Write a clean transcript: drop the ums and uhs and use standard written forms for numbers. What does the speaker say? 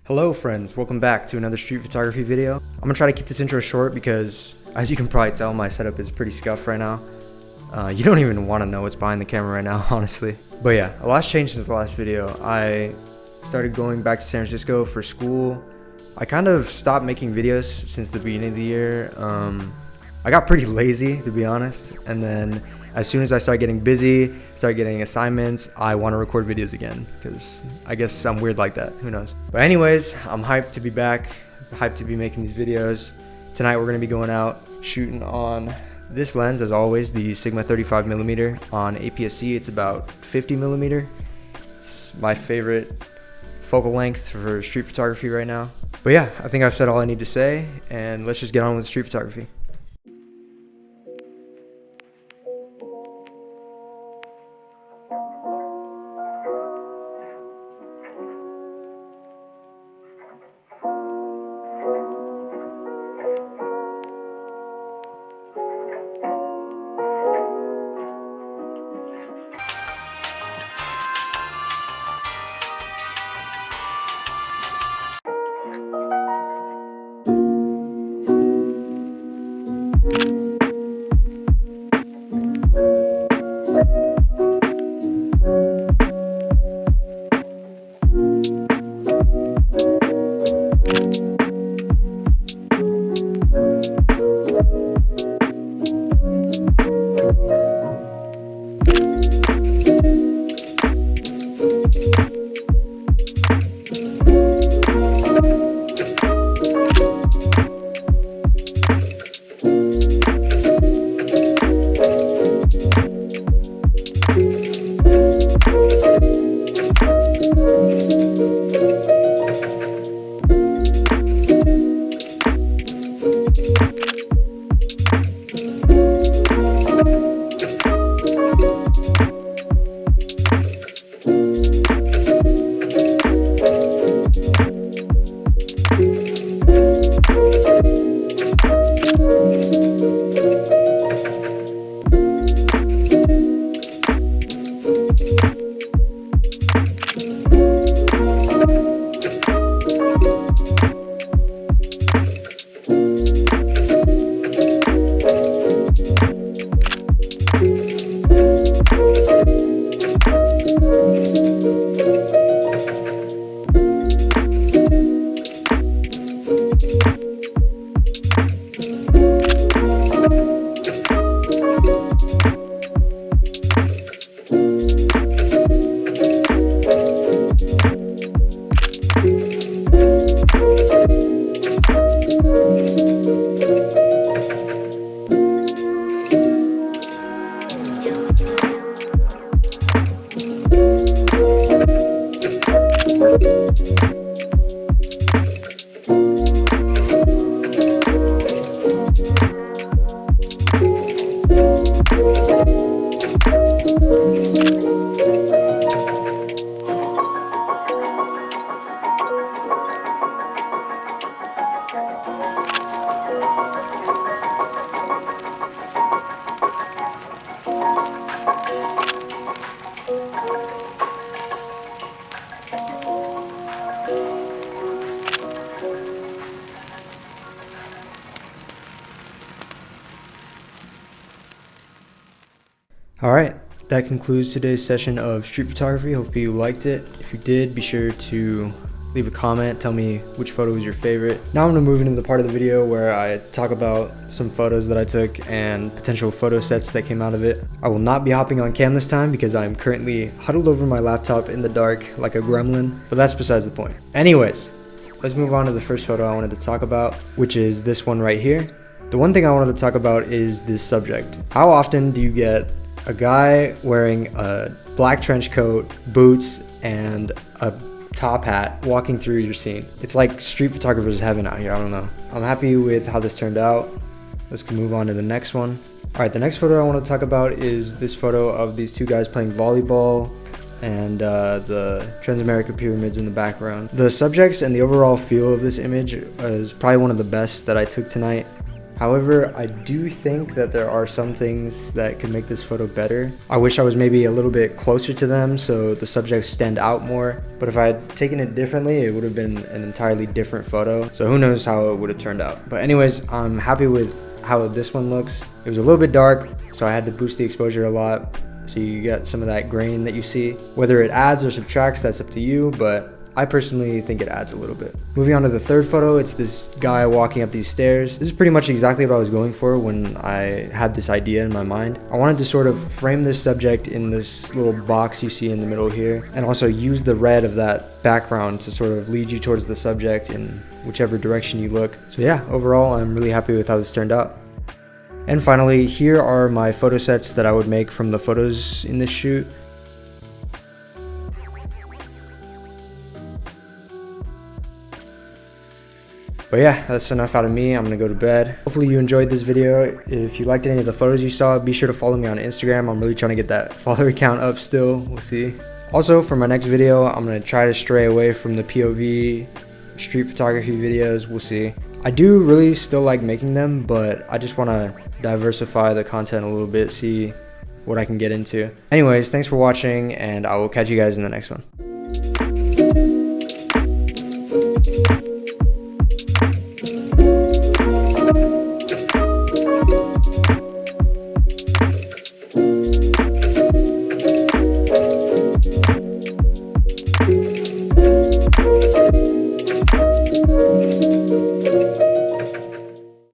Hello friends, welcome back to another street photography video. I'm gonna try to keep this intro short because, as you can probably tell, my setup is pretty scuffed right now. You don't even want to know what's behind the camera right now, honestly. But yeah, a lot's changed since the last video. I started going back to San Francisco for school. I kind of stopped making videos since the beginning of the year. I got pretty lazy, to be honest, and then as soon as I started getting busy, started getting assignments, I want to record videos again, because I guess I'm weird like that, who knows. But anyways, I'm hyped to be back, hyped to be making these videos. Tonight we're going to be going out shooting on this lens, as always, the Sigma 35mm on APS-C. It's about 50mm. It's my favorite focal length for street photography right now. But yeah, I think I've said all I need to say, and let's just get on with street photography. Alright, that concludes today's session of street photography. Hope you liked it. If you did, be sure to leave a comment, tell me which photo was your favorite. Now I'm going to move into the part of the video where I talk about some photos that I took and potential photo sets that came out of it. I will not be hopping on cam this time because I'm currently huddled over my laptop in the dark like a gremlin, but that's besides the point. Anyways, let's move on to the first photo I wanted to talk about, which is this one right here. The one thing I wanted to talk about is this subject. How often do you get a guy wearing a black trench coat, boots, and a top hat walking through your scene? It's like street photographer's heaven out here, I don't know. I'm happy with how this turned out. Let's move on to the next one. Alright, the next photo I want to talk about is this photo of these two guys playing volleyball and the Transamerica pyramids in the background. The subjects and the overall feel of this image is probably one of the best that I took tonight. However, I do think that there are some things that could make this photo better. I wish I was maybe a little bit closer to them so the subjects stand out more, but if I had taken it differently, it would have been an entirely different photo. So who knows how it would have turned out. But anyways, I'm happy with how this one looks. It was a little bit dark, so I had to boost the exposure a lot, so you get some of that grain that you see. Whether it adds or subtracts, that's up to you, but I personally think it adds a little bit. Moving on to the third photo, it's this guy walking up these stairs. This is pretty much exactly what I was going for when I had this idea in my mind. I wanted to sort of frame this subject in this little box you see in the middle here, and also use the red of that background to sort of lead you towards the subject in whichever direction you look. So yeah, overall, I'm really happy with how this turned out. And finally, here are my photo sets that I would make from the photos in this shoot. But yeah, that's enough out of me. I'm gonna go to bed. Hopefully you enjoyed this video. If you liked any of the photos you saw, be sure to follow me on Instagram. I'm really trying to get that follower count up still. We'll see. Also, for my next video, I'm gonna try to stray away from the POV street photography videos. We'll see. I do really still like making them, but I just want to diversify the content a little bit, see what I can get into. Anyways, thanks for watching, and I will catch you guys in the next one.